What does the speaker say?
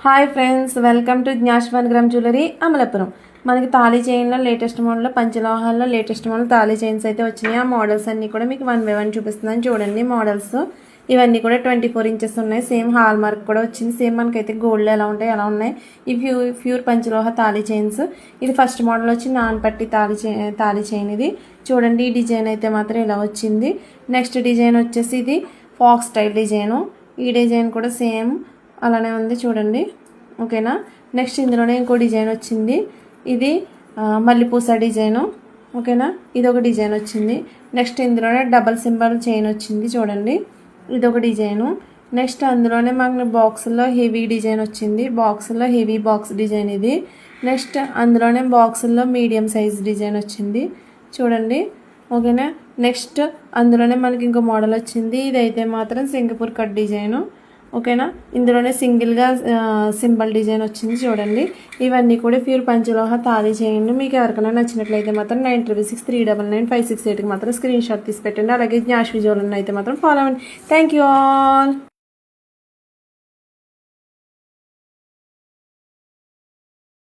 Hi friends, welcome to Gnash 1 gram jewellery Amalapuram. మనకి తాళీ చైన్లో లేటెస్ట్ మోడల్లో పంచలోహాల్లో లేటెస్ట్ మోడల్ తాళీ చైన్స్ అయితే వచ్చినాయి. ఆ మోడల్స్ అన్నీ కూడా మీకు 1 by 1 చూపిస్తున్నాను. చూడండి మోడల్స్ ఇవన్నీ కూడా 24 ఇంచెస్ ఉన్నాయి. సేమ్ హాల్ మార్క్ కూడా వచ్చింది. సేమ్ మనకైతే గోల్డ్ ఎలా ఉంటాయి అలా ఉన్నాయి. ఈ ప్యూర్ పంచలోహ తాళీ చైన్స్. ఇది ఫస్ట్ మోడల్ వచ్చి నాన్ పట్టి తాళీ చైన్. ఇది చూడండి, ఈ డిజైన్ అయితే మాత్రం ఇలా వచ్చింది. నెక్స్ట్ డిజైన్ వచ్చేసి ఇది ఫాక్స్ స్టైల్ డిజైను. ఈ డిజైన్ కూడా సేమ్ అలానే ఉంది చూడండి, ఓకేనా. నెక్స్ట్ ఇందులోనే ఇంకో డిజైన్ వచ్చింది. ఇది మల్లిపూస డిజైను, ఓకేనా. ఇది ఒక డిజైన్ వచ్చింది. నెక్స్ట్ ఇందులోనే డబల్ సింబల్ చైన్ వచ్చింది చూడండి, ఇది ఒక డిజైను. నెక్స్ట్ అందులోనే మనకి బాక్సుల్లో హెవీ డిజైన్ వచ్చింది. బాక్సుల్లో హెవీ బాక్స్ డిజైన్ ఇది. నెక్స్ట్ అందులోనే బాక్సుల్లో మీడియం సైజ్ డిజైన్ వచ్చింది చూడండి, ఓకేనా. నెక్స్ట్ అందులోనే మనకి ఇంకో మోడల్ వచ్చింది. ఇదైతే మాత్రం సింగపూర్ కట్ డిజైను, ఓకేనా. ఇందులోనే సింగిల్గా సింబల్ డిజైన్ వచ్చింది చూడండి. ఇవన్నీ కూడా ప్యూర్ పంచలోహ తాళీ చేయండి. మీకు ఎవరికైనా నచ్చినట్లయితే మాత్రం 9363999568కి మాత్రం స్క్రీన్ షాట్ తీసి పెట్టండి. అలాగే జ్ఞాష్ విజువల్ అయితే మాత్రం ఫాలో అవ్వండి. Thank you all.